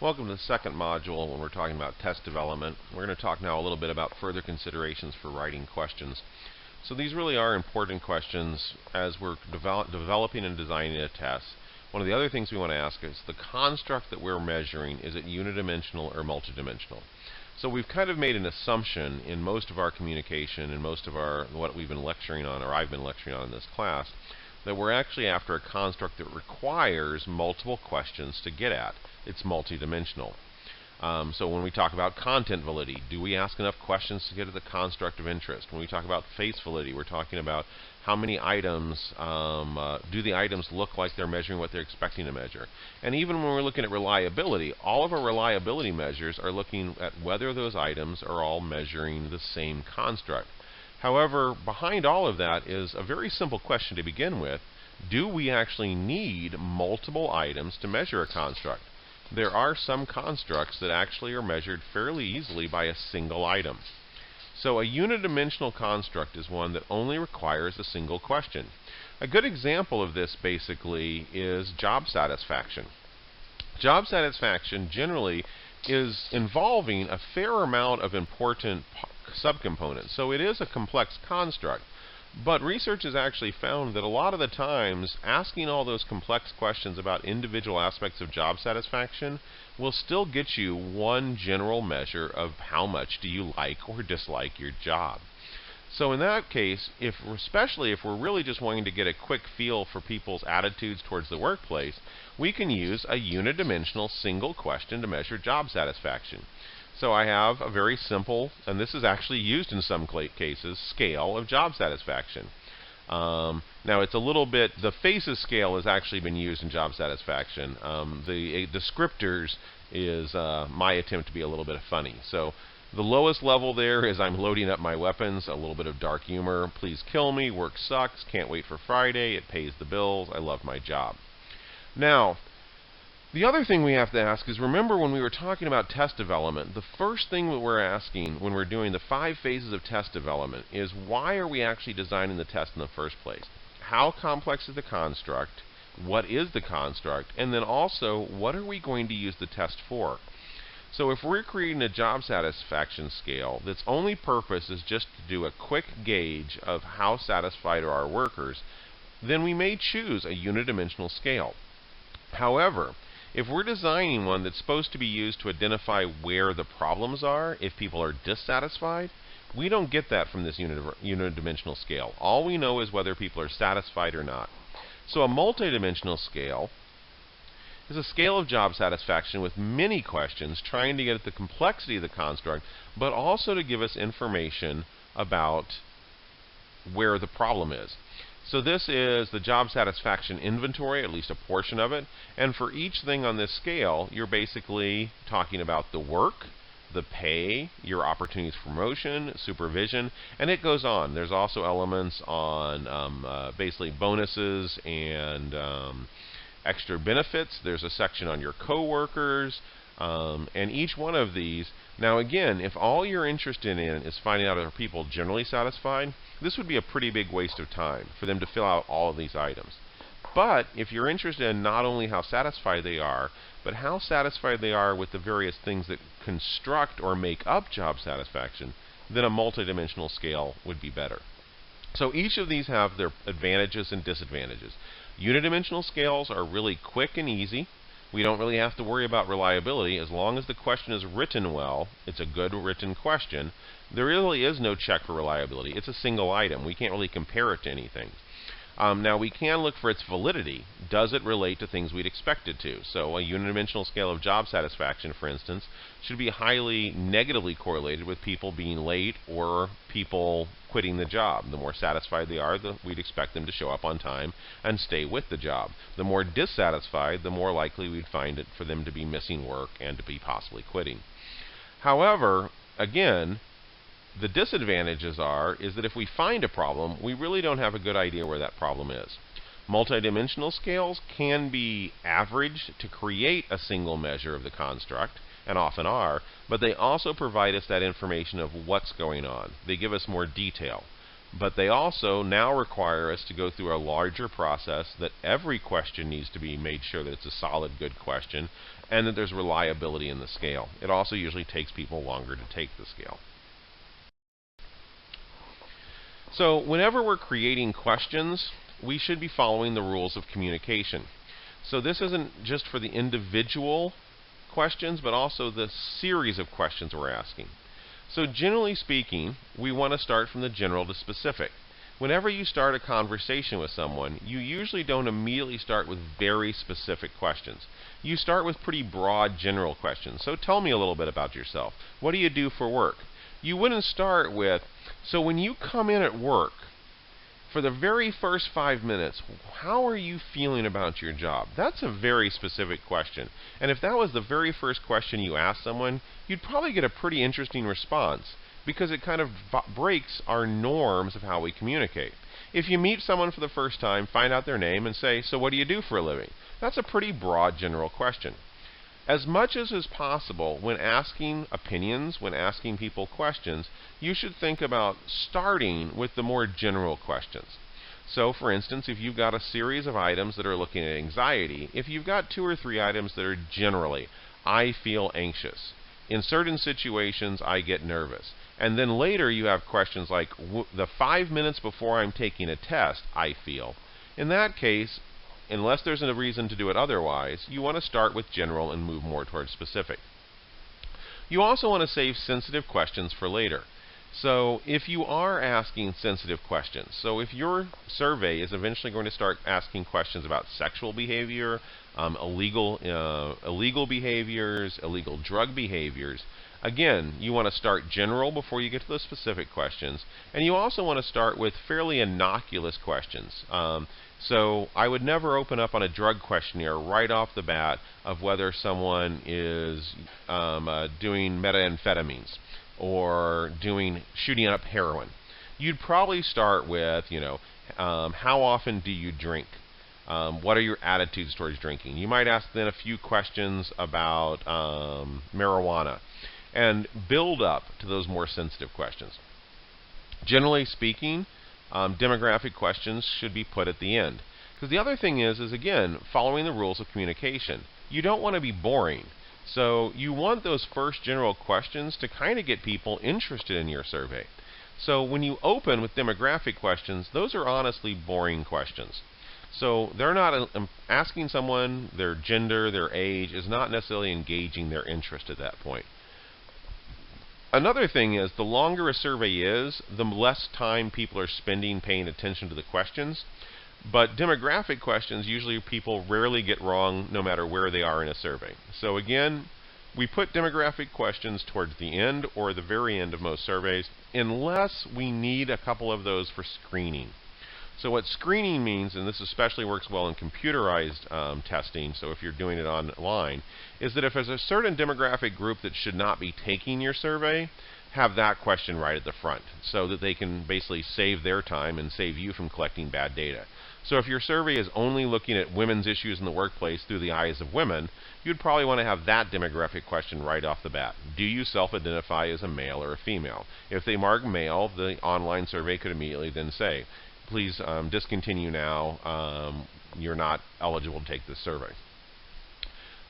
Welcome to the second module when we're talking about test development. We're going to talk now a little bit about further considerations for writing questions. So these really are important questions as we're developing and designing a test. One of the other things we want to ask is the construct that we're measuring, is it unidimensional or multidimensional? So we've kind of made an assumption in most of our communication and most of what we've been lecturing on, or I've been lecturing on in this class, that we're actually after a construct that requires multiple questions to get at. It's multidimensional. So when we talk about content validity, do we ask enough questions to get at the construct of interest? When we talk about face validity, we're talking about how many items, do the items look like they're measuring what they're expecting to measure? And even when we're looking at reliability, all of our reliability measures are looking at whether those items are all measuring the same construct. However, behind all of that is a very simple question to begin with. Do we actually need multiple items to measure a construct? There are some constructs that actually are measured fairly easily by a single item. So a unidimensional construct is one that only requires a single question. A good example of this basically is job satisfaction. Job satisfaction generally is involving a fair amount of important subcomponents. So it is a complex construct. But research has actually found that a lot of the times asking all those complex questions about individual aspects of job satisfaction will still get you one general measure of how much do you like or dislike your job. So in that case, especially if we're really just wanting to get a quick feel for people's attitudes towards the workplace, we can use a unidimensional single question to measure job satisfaction. So I have a very simple, and this is actually used in some cases, scale of job satisfaction. Now it's a little bit, the FACES scale has actually been used in job satisfaction. The descriptors is my attempt to be a little bit funny. So the lowest level there is I'm loading up my weapons, a little bit of dark humor, please kill me, work sucks, can't wait for Friday, it pays the bills, I love my job. Now, the other thing we have to ask is, remember when we were talking about test development, the first thing that we're asking when we're doing the 5 phases of test development is why are we actually designing the test in the first place? How complex is the construct? What is the construct? And then also, what are we going to use the test for? So if we're creating a job satisfaction scale that's only purpose is just to do a quick gauge of how satisfied are our workers, then we may choose a unidimensional scale. However, if we're designing one that's supposed to be used to identify where the problems are, if people are dissatisfied, we don't get that from this unidimensional scale. All we know is whether people are satisfied or not. So a multidimensional scale is a scale of job satisfaction with many questions trying to get at the complexity of the construct, but also to give us information about where the problem is. So this is the job satisfaction inventory, at least a portion of it. And for each thing on this scale, you're basically talking about the work, the pay, your opportunities for promotion, supervision, and it goes on. There's also elements on basically bonuses and extra benefits. There's a section on your coworkers, and each one of these. Now again, if all you're interested in is finding out are people generally satisfied, this would be a pretty big waste of time for them to fill out all of these items. But if you're interested in not only how satisfied they are, but how satisfied they are with the various things that construct or make up job satisfaction, then a multidimensional scale would be better. So each of these have their advantages and disadvantages. Unidimensional scales are really quick and easy. We don't really have to worry about reliability. As long as the question is written well, it's a good written question, there really is no check for reliability. It's a single item. We can't really compare it to anything. Now, we can look for its validity. Does it relate to things we'd expect it to? So a unidimensional scale of job satisfaction, for instance, should be highly negatively correlated with people being late or people quitting the job. The more satisfied they are, we'd expect them to show up on time and stay with the job. The more dissatisfied, the more likely we'd find it for them to be missing work and to be possibly quitting. However, again, the disadvantages is that if we find a problem, we really don't have a good idea where that problem is. Multidimensional scales can be averaged to create a single measure of the construct, and often are, but they also provide us that information of what's going on. They give us more detail. but they also now require us to go through a larger process that every question needs to be made sure that it's a solid, good question, and that there's reliability in the scale. It also usually takes people longer to take the scale. So whenever we're creating questions, we should be following the rules of communication. So this isn't just for the individual questions, but also the series of questions we're asking. So generally speaking, we want to start from the general to specific. Whenever you start a conversation with someone, you usually don't immediately start with very specific questions. You start with pretty broad general questions. So tell me a little bit about yourself. What do you do for work? You wouldn't start with, so when you come in at work, for the very first 5 minutes, how are you feeling about your job? That's a very specific question. And if that was the very first question you asked someone, you'd probably get a pretty interesting response, because it kind of breaks our norms of how we communicate. If you meet someone for the first time, find out their name and say, so what do you do for a living? That's a pretty broad general question. As much as is possible, when asking opinions, when asking people questions, you should think about starting with the more general questions. So, for instance, if you've got a series of items that are looking at anxiety, if you've got 2 or 3 items that are generally, I feel anxious. In certain situations, I get nervous. And then later you have questions like, the 5 minutes before I'm taking a test, I feel. In that case, unless there's a reason to do it otherwise, you want to start with general and move more towards specific. You also want to save sensitive questions for later. So if you are asking sensitive questions, so if your survey is eventually going to start asking questions about sexual behavior, illegal behaviors, illegal drug behaviors, again, you want to start general before you get to the specific questions. And you also want to start with fairly innocuous questions. So I would never open up on a drug questionnaire right off the bat of whether someone is doing methamphetamines or shooting up heroin. You'd probably start with, how often do you drink? What are your attitudes towards drinking? You might ask then a few questions about marijuana and build up to those more sensitive questions. Generally speaking, demographic questions should be put at the end. Because the other thing is again, following the rules of communication. You don't want to be boring. So you want those first general questions to kind of get people interested in your survey. So when you open with demographic questions, those are honestly boring questions. So they're not asking someone their gender, their age, is not necessarily engaging their interest at that point. Another thing is, the longer a survey is, the less time people are spending paying attention to the questions. But demographic questions, usually people rarely get wrong no matter where they are in a survey. So again, we put demographic questions towards the end or the very end of most surveys, unless we need a couple of those for screening. So what screening means, and this especially works well in computerized testing, so if you're doing it online, is that if there's a certain demographic group that should not be taking your survey, have that question right at the front, so that they can basically save their time and save you from collecting bad data. So if your survey is only looking at women's issues in the workplace through the eyes of women, you'd probably want to have that demographic question right off the bat. Do you self-identify as a male or a female? If they mark male, the online survey could immediately then say, please discontinue now. You're not eligible to take this survey.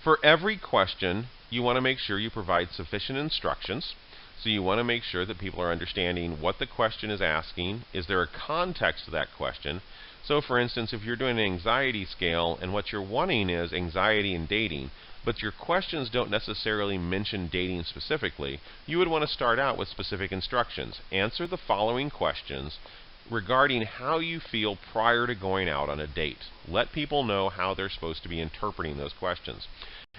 For every question, you want to make sure you provide sufficient instructions. So you want to make sure that people are understanding what the question is asking. Is there a context to that question? So for instance, if you're doing an anxiety scale and what you're wanting is anxiety and dating, but your questions don't necessarily mention dating specifically, you would want to start out with specific instructions. Answer the following questions regarding how you feel prior to going out on a date. Let people know how they're supposed to be interpreting those questions.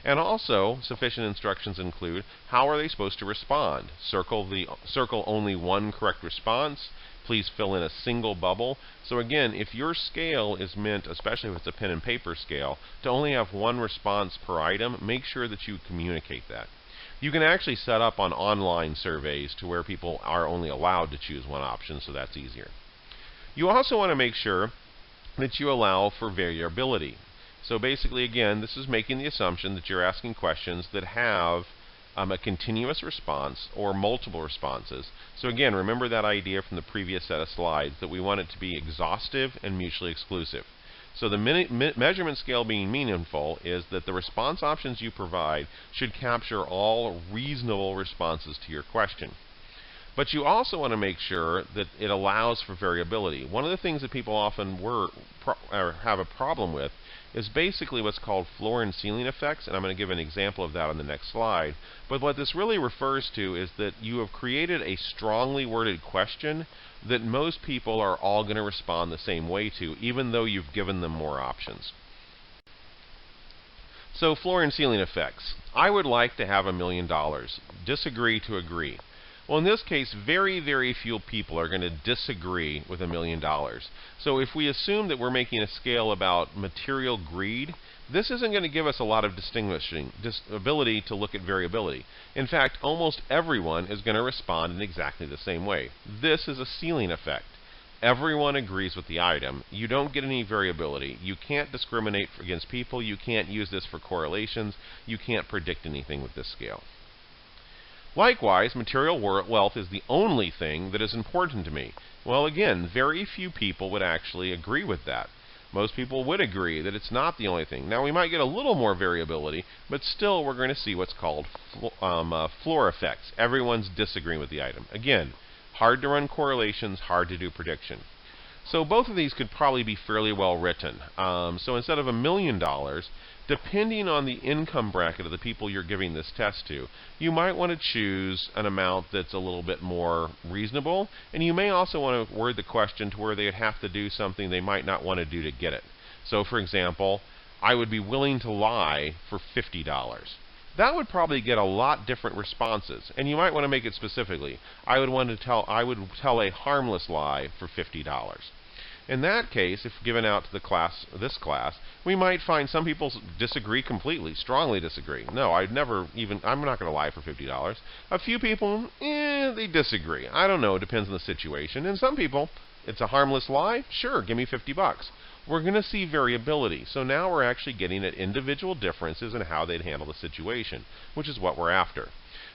And also, sufficient instructions include, how are they supposed to respond? Circle only one correct response. Please fill in a single bubble. So again, if your scale is meant, especially if it's a pen and paper scale, to only have one response per item, make sure that you communicate that. You can actually set up on online surveys to where people are only allowed to choose one option, so that's easier. You also want to make sure that you allow for variability. So basically, again, this is making the assumption that you're asking questions that have a continuous response, or multiple responses. So again, remember that idea from the previous set of slides that we want it to be exhaustive and mutually exclusive. So the measurement scale being meaningful is that the response options you provide should capture all reasonable responses to your question. But you also want to make sure that it allows for variability. One of the things that people often have a problem with is basically what's called floor and ceiling effects, and I'm going to give an example of that on the next slide. But what this really refers to is that you have created a strongly worded question that most people are all going to respond the same way to, even though you've given them more options. So floor and ceiling effects. I would like to have $1 million. Disagree to agree. Well, in this case, very, very few people are going to disagree with $1 million. So if we assume that we're making a scale about material greed, this isn't going to give us a lot of ability to look at variability. In fact, almost everyone is going to respond in exactly the same way. This is a ceiling effect. Everyone agrees with the item. You don't get any variability. You can't discriminate against people. You can't use this for correlations. You can't predict anything with this scale. Likewise, material wealth is the only thing that is important to me. Well, again, very few people would actually agree with that. Most people would agree that it's not the only thing. Now, we might get a little more variability, but still we're going to see what's called floor effects. Everyone's disagreeing with the item. Again, hard to run correlations, hard to do prediction. So both of these could probably be fairly well written. So instead of $1 million, depending on the income bracket of the people you're giving this test to, you might want to choose an amount that's a little bit more reasonable, and you may also want to word the question to where they would have to do something they might not want to do to get it. So for example, I would be willing to lie for $50. That would probably get a lot different responses, and you might want to make it specifically. I would tell a harmless lie for $50. In that case, if given out to this class, we might find some people disagree completely, strongly disagree. No, I'm not going to lie for $50. A few people, they disagree. I don't know, it depends on the situation. And some people, it's a harmless lie, sure, give me $50. We're going to see variability. So now we're actually getting at individual differences in how they'd handle the situation, which is what we're after.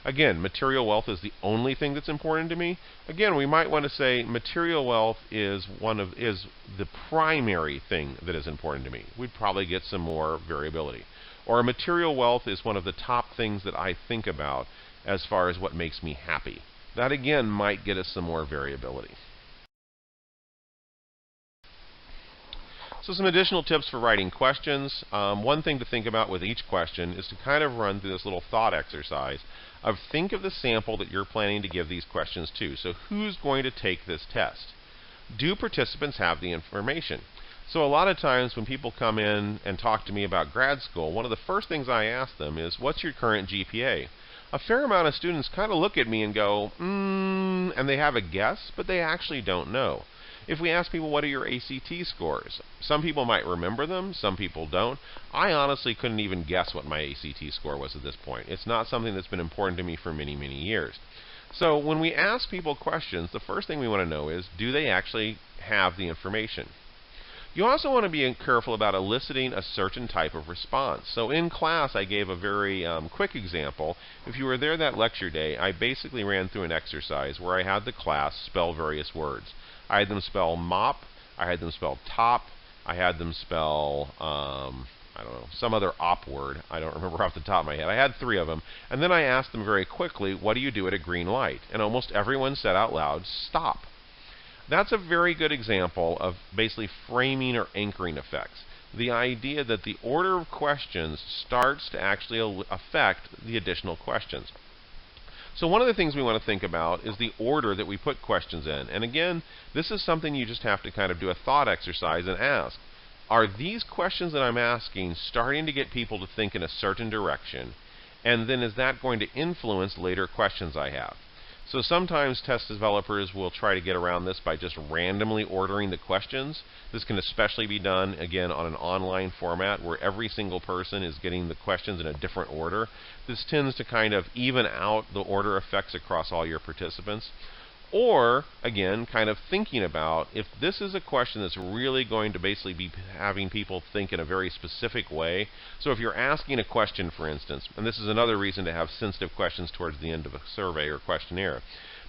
Again, material wealth is the only thing that's important to me. Again, we might want to say material wealth is the primary thing that is important to me. We'd probably get some more variability. Or material wealth is one of the top things that I think about as far as what makes me happy. That again might get us some more variability. So some additional tips for writing questions. One thing to think about with each question is to kind of run through this little thought exercise of think of the sample that you're planning to give these questions to. So who's going to take this test? Do participants have the information? So a lot of times when people come in and talk to me about grad school, one of the first things I ask them is, what's your current GPA? A fair amount of students kind of look at me and go, and they have a guess, but they actually don't know. If we ask people, what are your ACT scores? Some people might remember them, some people don't. I honestly couldn't even guess what my ACT score was at this point. It's not something that's been important to me for many, many years. So when we ask people questions, the first thing we want to know is, do they actually have the information? You also want to be careful about eliciting a certain type of response. So in class, I gave a very quick example. If you were there that lecture day, I basically ran through an exercise where I had the class spell various words. I had them spell mop, I had them spell top, I had them spell, I don't know, some other op word. I don't remember off the top of my head. I had 3 of them. And then I asked them very quickly, what do you do at a green light? And almost everyone said out loud, stop. That's a very good example of basically framing or anchoring effects. The idea that the order of questions starts to actually affect the additional questions. So one of the things we want to think about is the order that we put questions in. And again, this is something you just have to kind of do a thought exercise and ask. Are these questions that I'm asking starting to get people to think in a certain direction? And then is that going to influence later questions I have? So sometimes test developers will try to get around this by just randomly ordering the questions. This can especially be done, again, on an online format where every single person is getting the questions in a different order. This tends to kind of even out the order effects across all your participants. Or, again, kind of thinking about if this is a question that's really going to basically be having people think in a very specific way. So if you're asking a question, for instance, and this is another reason to have sensitive questions towards the end of a survey or questionnaire.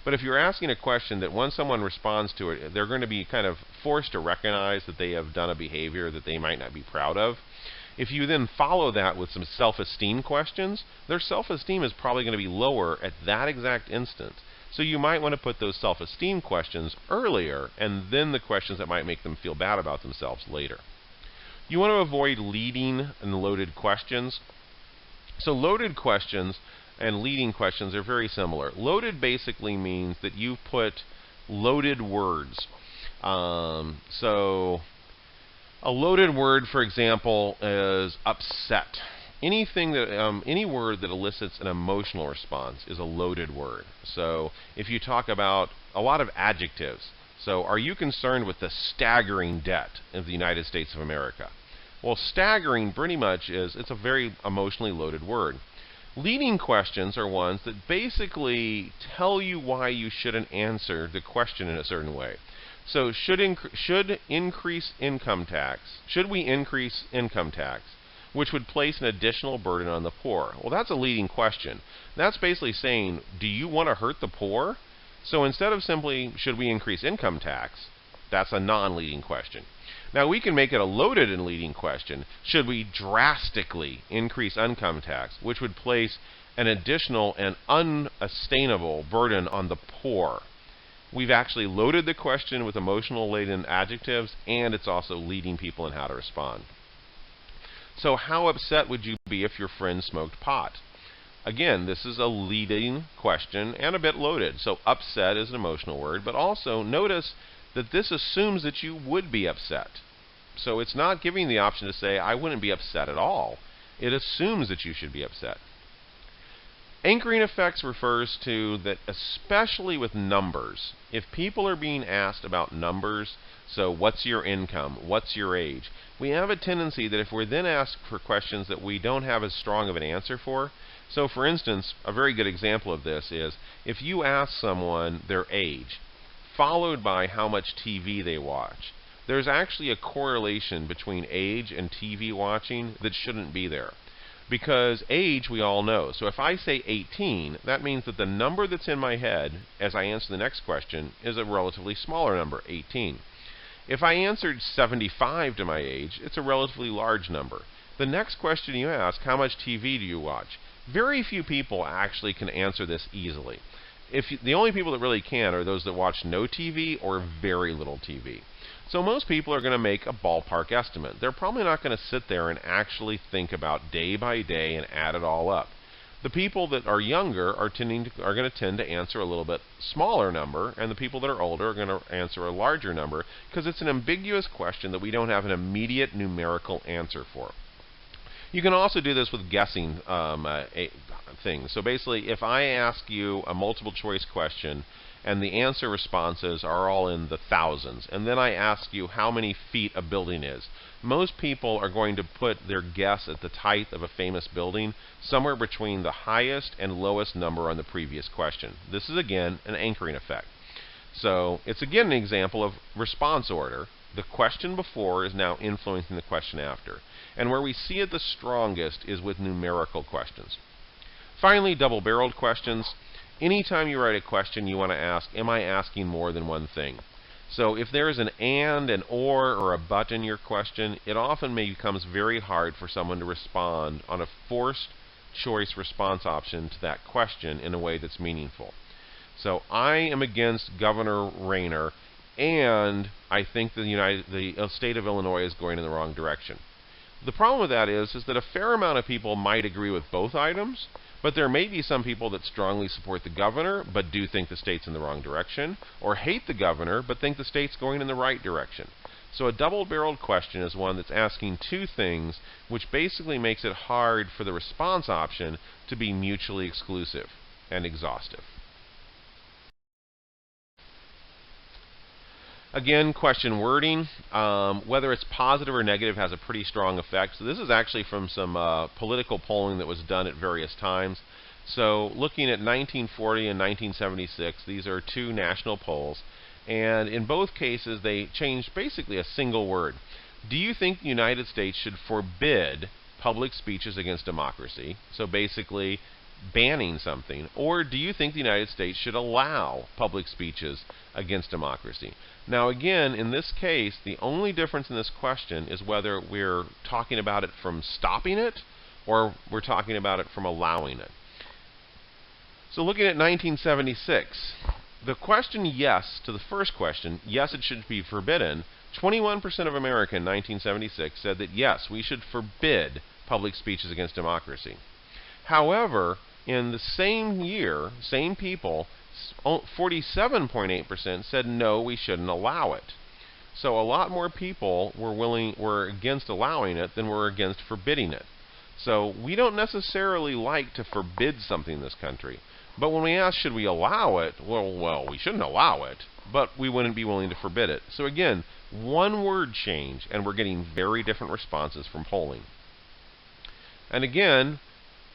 But if you're asking a question that when someone responds to it, they're going to be kind of forced to recognize that they have done a behavior that they might not be proud of. If you then follow that with some self-esteem questions, their self-esteem is probably going to be lower at that exact instant. So you might want to put those self-esteem questions earlier, and then the questions that might make them feel bad about themselves later. You want to avoid leading and loaded questions. So loaded questions and leading questions are very similar. Loaded basically means that you put loaded words. So a loaded word, for example, is upset. Anything that, any word that elicits an emotional response is a loaded word. So if you talk about a lot of adjectives, so are you concerned with the staggering debt of the United States of America? Well, staggering pretty much it's a very emotionally loaded word. Leading questions are ones that basically tell you why you shouldn't answer the question in a certain way. So should we increase income tax, which would place an additional burden on the poor? Well, that's a leading question. That's basically saying, do you want to hurt the poor? So instead of simply, should we increase income tax, that's a non-leading question. Now we can make it a loaded and leading question. Should we drastically increase income tax, which would place an additional and unsustainable burden on the poor? We've actually loaded the question with emotional laden adjectives, and it's also leading people in how to respond. So how upset would you be if your friend smoked pot? Again, this is a leading question and a bit loaded. So upset is an emotional word, but also notice that this assumes that you would be upset. So it's not giving the option to say, I wouldn't be upset at all. It assumes that you should be upset. Anchoring effects refers to that, especially with numbers. If people are being asked about numbers, so what's your income, what's your age, we have a tendency that if we're then asked for questions that we don't have as strong of an answer for, so for instance, a very good example of this is if you ask someone their age, followed by how much TV they watch, there's actually a correlation between age and TV watching that shouldn't be there. Because age, we all know. So if I say 18, that means that the number that's in my head as I answer the next question is a relatively smaller number, 18. If I answered 75 to my age, it's a relatively large number. The next question you ask, how much TV do you watch? Very few people actually can answer this easily. The only people that really can are those that watch no TV or very little TV. So most people are going to make a ballpark estimate. They're probably not going to sit there and actually think about day by day and add it all up. The people that are younger are going to tend to answer a little bit smaller number, and the people that are older are going to answer a larger number because it's an ambiguous question that we don't have an immediate numerical answer for. You can also do this with guessing things. So basically, if I ask you a multiple choice question and the answer responses are all in the thousands, and then I ask you how many feet a building is, most people are going to put their guess at the height of a famous building somewhere between the highest and lowest number on the previous question. This is, again, an anchoring effect. So it's, again, an example of response order. The question before is now influencing the question after. And where we see it the strongest is with numerical questions. Finally, double-barreled questions. Anytime you write a question, you want to ask, am I asking more than one thing? So if there is an and, an or a but in your question, it often becomes very hard for someone to respond on a forced choice response option to that question in a way that's meaningful. So I am against Governor Rayner, and I think the state of Illinois is going in the wrong direction. The problem with that is that a fair amount of people might agree with both items, but there may be some people that strongly support the governor but do think the state's in the wrong direction, or hate the governor but think the state's going in the right direction. So a double-barreled question is one that's asking two things, which basically makes it hard for the response option to be mutually exclusive and exhaustive. Again, question wording, whether it's positive or negative, has a pretty strong effect. So this is actually from some political polling that was done at various times. So looking at 1940 and 1976, these are two national polls, and in both cases they changed basically a single word. Do you think the United States should forbid public speeches against democracy? So basically banning something. Or do you think the United States should allow public speeches against democracy? Now again, in this case, the only difference in this question is whether we're talking about it from stopping it or we're talking about it from allowing it. So looking at 1976, the question yes to the first question, yes, it should be forbidden. 21% of America in 1976 said that yes, we should forbid public speeches against democracy. However, in the same year, same people, 47.8% said no, we shouldn't allow it. So a lot more people were against allowing it than were against forbidding it. So we don't necessarily like to forbid something in this country. But when we ask, should we allow it? Well, we shouldn't allow it, but we wouldn't be willing to forbid it. So again, one word change, and we're getting very different responses from polling. And again,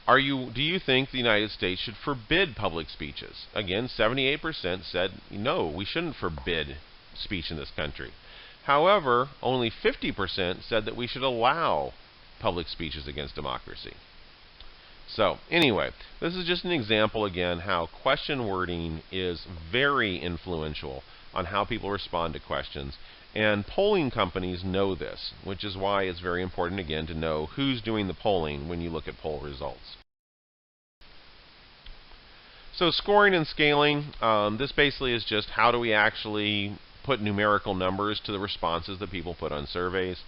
do you think the United States should forbid public speeches? Again, 78% said no, we shouldn't forbid speech in this country. However, only 50% said that we should allow public speeches against democracy. So anyway, this is just an example again how question wording is very influential on how people respond to questions. And polling companies know this, which is why it's very important again to know who's doing the polling when you look at poll results. So scoring and scaling, this basically is just how do we actually put numerical numbers to the responses that people put on surveys.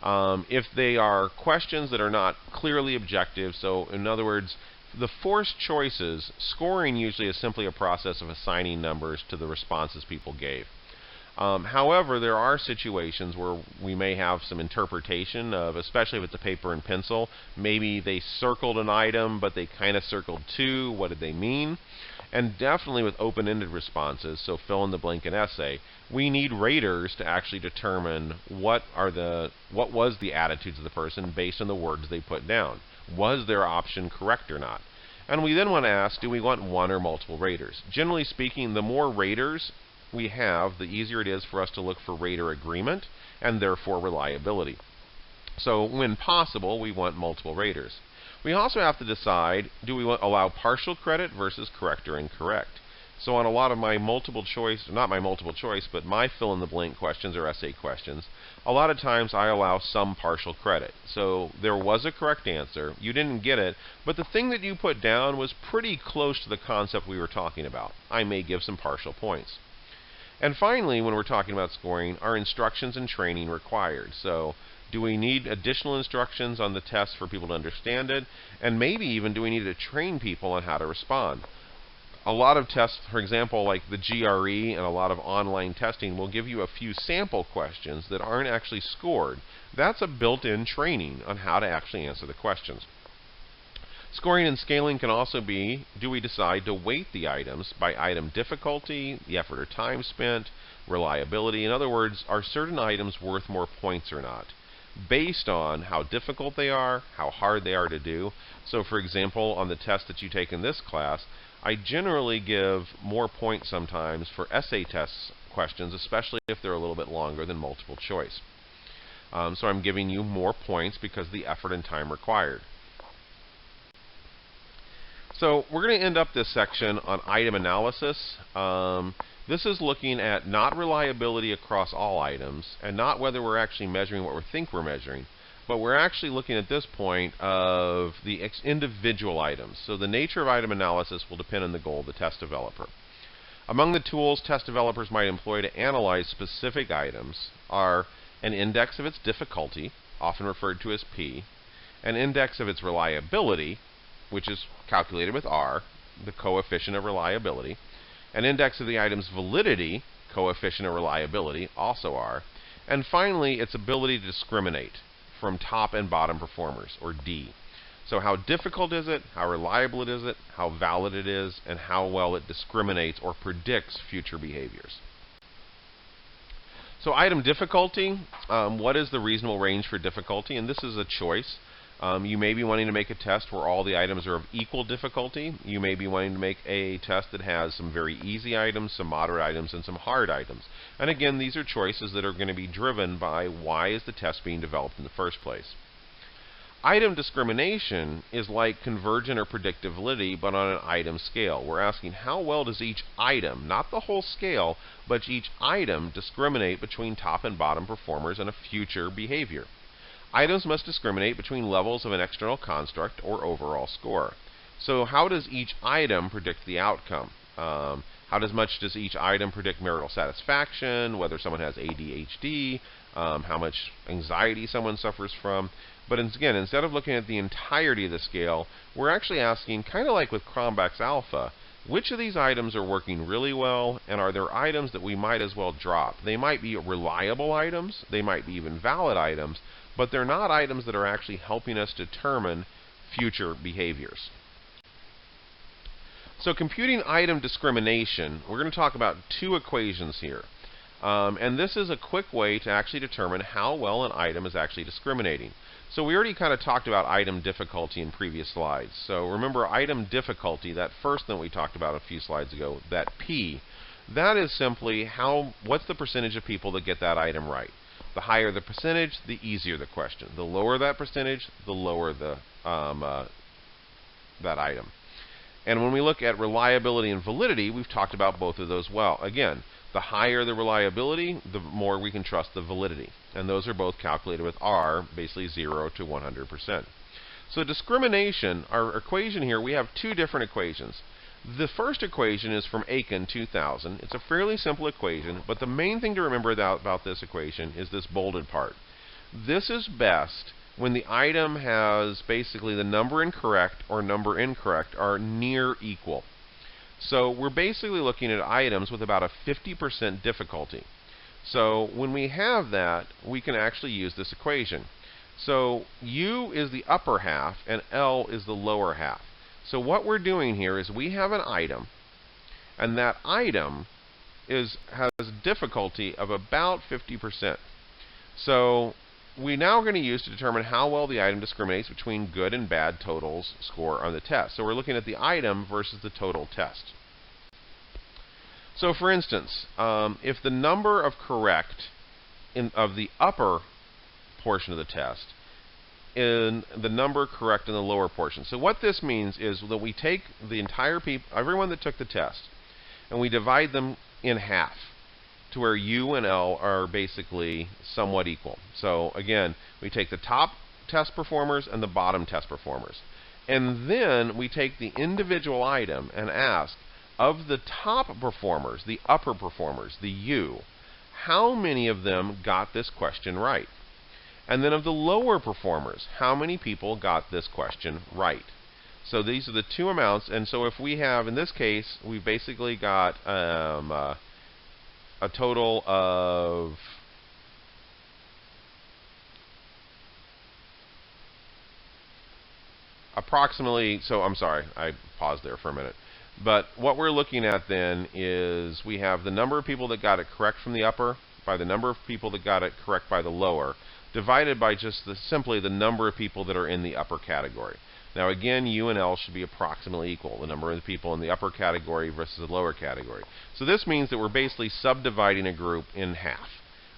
If they are questions that are not clearly objective, so in other words, the forced choices, scoring usually is simply a process of assigning numbers to the responses people gave. However, there are situations where we may have some interpretation of, especially if it's a paper and pencil, maybe they circled an item, but they kind of circled two. What did they mean? And definitely with open-ended responses, so fill in the blank in essay, we need raters to actually determine what was the attitudes of the person based on the words they put down. Was their option correct or not? And we then want to ask, do we want one or multiple raters? Generally speaking, the more raters we have, the easier it is for us to look for rater agreement and therefore reliability. So when possible, we want multiple raters. We also have to decide, do we allow partial credit versus correct or incorrect? So on a lot of my multiple choice, not my multiple choice, but my fill-in-the-blank questions or essay questions, a lot of times I allow some partial credit. So there was a correct answer, you didn't get it, but the thing that you put down was pretty close to the concept we were talking about. I may give some partial points. And finally, when we're talking about scoring, are instructions and training required? So do we need additional instructions on the test for people to understand it? And maybe even do we need to train people on how to respond? A lot of tests, for example, like the GRE and a lot of online testing, will give you a few sample questions that aren't actually scored. That's a built-in training on how to actually answer the questions. Scoring and scaling can also be, do we decide to weight the items by item difficulty, the effort or time spent, reliability? In other words, are certain items worth more points or not, based on how difficult they are, how hard they are to do. So for example, on the test that you take in this class, I generally give more points sometimes for essay test questions, especially if they're a little bit longer than multiple choice. So I'm giving you more points because of the effort and time required. So we're going to end up this section on item analysis. This is looking at not reliability across all items and not whether we're actually measuring what we think we're measuring, but we're actually looking at this point of the individual items. So the nature of item analysis will depend on the goal of the test developer. Among the tools test developers might employ to analyze specific items are an index of its difficulty, often referred to as P, an index of its reliability, which is calculated with R, the coefficient of reliability, an index of the item's validity, coefficient of reliability, also R, and finally its ability to discriminate from top and bottom performers, or D. So how difficult is it, how reliable it is, how valid it is, and how well it discriminates or predicts future behaviors. So item difficulty, what is the reasonable range for difficulty? And this is a choice. You may be wanting to make a test where all the items are of equal difficulty. You may be wanting to make a test that has some very easy items, some moderate items, and some hard items. And again, these are choices that are going to be driven by why is the test being developed in the first place. Item discrimination is like convergent or predictive validity, but on an item scale. We're asking how well does each item, not the whole scale, but each item discriminate between top and bottom performers and a future behavior. Items must discriminate between levels of an external construct or overall score. So how does each item predict the outcome? How much does each item predict marital satisfaction, whether someone has ADHD, how much anxiety someone suffers from? But again, instead of looking at the entirety of the scale, we're actually asking, kind of like with Cronbach's alpha, which of these items are working really well, and are there items that we might as well drop? They might be reliable items, they might be even valid items, but they're not items that are actually helping us determine future behaviors. So computing item discrimination, we're going to talk about two equations here. And this is a quick way to actually determine how well an item is actually discriminating. So we already kind of talked about item difficulty in previous slides. So remember item difficulty, that first thing we talked about a few slides ago, that P, that is simply what's the percentage of people that get that item right. The higher the percentage, the easier the question. The lower that percentage, the lower the that item. And when we look at reliability and validity, we've talked about both of those well. Again, the higher the reliability, the more we can trust the validity. And those are both calculated with R, basically 0 to 100%. So discrimination, our equation here, we have two different equations. The first equation is from Aiken 2000. It's a fairly simple equation, but the main thing to remember about this equation is this bolded part. This is best when the item has basically the number incorrect or number incorrect are near equal. So we're basically looking at items with about a 50% difficulty. So when we have that, we can actually use this equation. So U is the upper half and L is the lower half. So what we're doing here is we have an item, and that item has difficulty of about 50%. So we now are going to use to determine how well the item discriminates between good and bad totals score on the test. So we're looking at the item versus the total test. So for instance, if the number of correct of the upper portion of the test in the number correct in the lower portion. So what this means is that we take the entire everyone that took the test, and we divide them in half to where U and L are basically somewhat equal. So again, we take the top test performers and the bottom test performers. And then we take the individual item and ask, of the top performers, the upper performers, the U, how many of them got this question right? And then of the lower performers, how many people got this question right? So these are the two amounts. And so if we have, in this case, we've basically got a total of approximately, so I'm sorry, I paused there for a minute. But what we're looking at then is we have the number of people that got it correct from the upper by the number of people that got it correct by the lower, divided by just simply the number of people that are in the upper category. Now again, U and L should be approximately equal, the number of the people in the upper category versus the lower category. So this means that we're basically subdividing a group in half.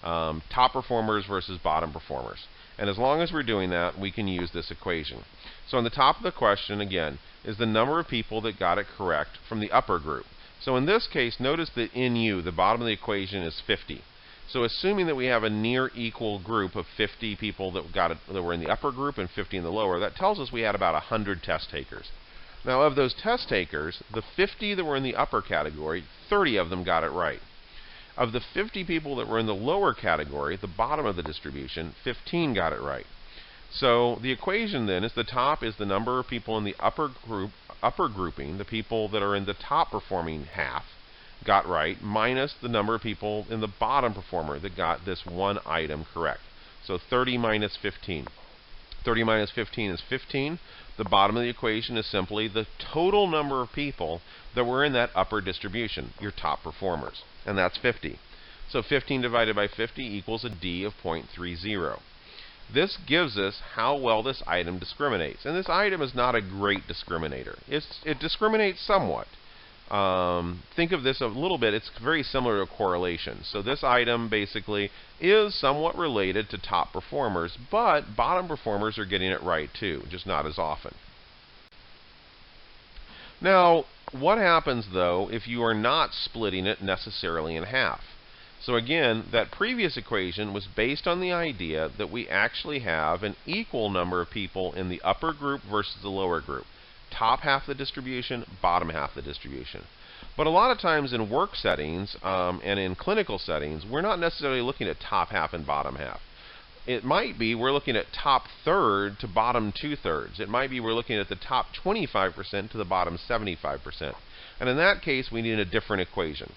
Top performers versus bottom performers. And as long as we're doing that, we can use this equation. So on the top of the question, again, is the number of people that got it correct from the upper group. So in this case, notice that in U, the bottom of the equation is 50. So assuming that we have a near equal group of 50 people that got it, that were in the upper group and 50 in the lower, that tells us we had about 100 test takers. Now of those test takers, the 50 that were in the upper category, 30 of them got it right. Of the 50 people that were in the lower category, the bottom of the distribution, 15 got it right. So the equation then is the top is the number of people in the upper grouping, the people that are in the top performing half, got right, minus the number of people in the bottom performer that got this one item correct. So 30 minus 15. 30 minus 15 is 15. The bottom of the equation is simply the total number of people that were in that upper distribution, your top performers. And that's 50. So 15 divided by 50 equals a D of 0.30. This gives us how well this item discriminates. And this item is not a great discriminator. It discriminates somewhat. Think of this a little bit. It's very similar to a correlation. So this item basically is somewhat related to top performers, but bottom performers are getting it right too, just not as often. Now, what happens though if you are not splitting it necessarily in half? So again, that previous equation was based on the idea that we actually have an equal number of people in the upper group versus the lower group. Top half of the distribution, bottom half of the distribution. But a lot of times in work settings and in clinical settings, we're not necessarily looking at top half and bottom half. It might be we're looking at top third to bottom two-thirds. It might be we're looking at the top 25% to the bottom 75%. And in that case, we need a different equation.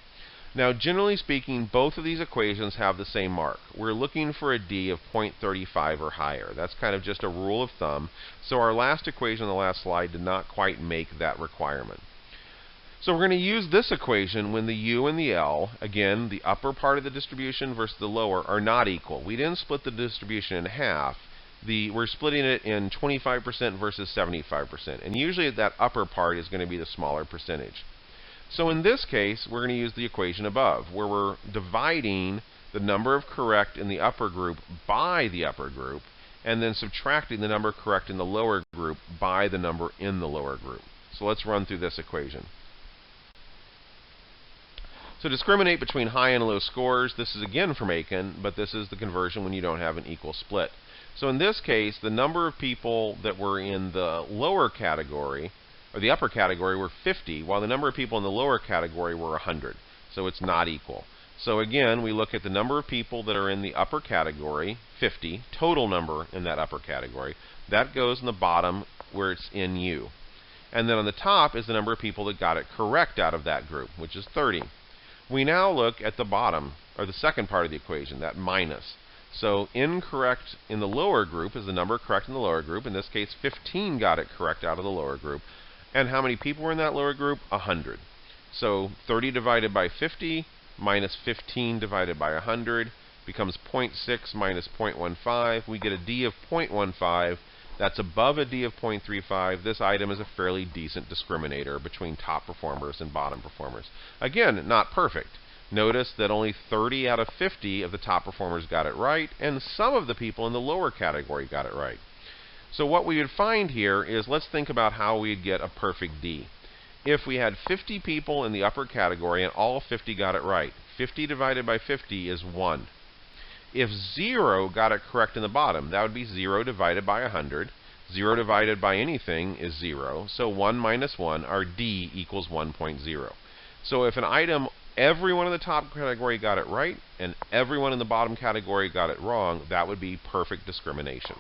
Now, generally speaking, both of these equations have the same mark. We're looking for a D of 0.35 or higher. That's kind of just a rule of thumb. So our last equation on the last slide did not quite make that requirement. So we're going to use this equation when the U and the L, again, the upper part of the distribution versus the lower, are not equal. We didn't split the distribution in half. We're splitting it in 25% versus 75%. And usually that upper part is going to be the smaller percentage. So in this case, we're going to use the equation above, where we're dividing the number of correct in the upper group by the upper group, and then subtracting the number correct in the lower group by the number in the lower group. So let's run through this equation. So discriminate between high and low scores. This is again from Aiken, but this is the conversion when you don't have an equal split. So in this case, the number of people that were in the lower category, or the upper category, were 50, while the number of people in the lower category were 100. So it's not equal. So again, we look at the number of people that are in the upper category, 50, total number in that upper category. That goes in the bottom where it's in U. And then on the top is the number of people that got it correct out of that group, which is 30. We now look at the bottom, or the second part of the equation, that minus. So incorrect in the lower group is the number correct in the lower group. In this case, 15 got it correct out of the lower group. And how many people were in that lower group? 100. So 30 divided by 50 minus 15 divided by 100 becomes 0.6 minus 0.15. We get a D of 0.15. That's above a D of 0.35. This item is a fairly decent discriminator between top performers and bottom performers. Again, not perfect. Notice that only 30 out of 50 of the top performers got it right, and some of the people in the lower category got it right. So what we would find here is, let's think about how we'd get a perfect D. If we had 50 people in the upper category and all 50 got it right, 50 divided by 50 is 1. If 0 got it correct in the bottom, that would be 0 divided by 100. 0 divided by anything is 0. So 1 minus 1, our D equals 1.0. So if an item, everyone in the top category got it right, and everyone in the bottom category got it wrong, that would be perfect discrimination.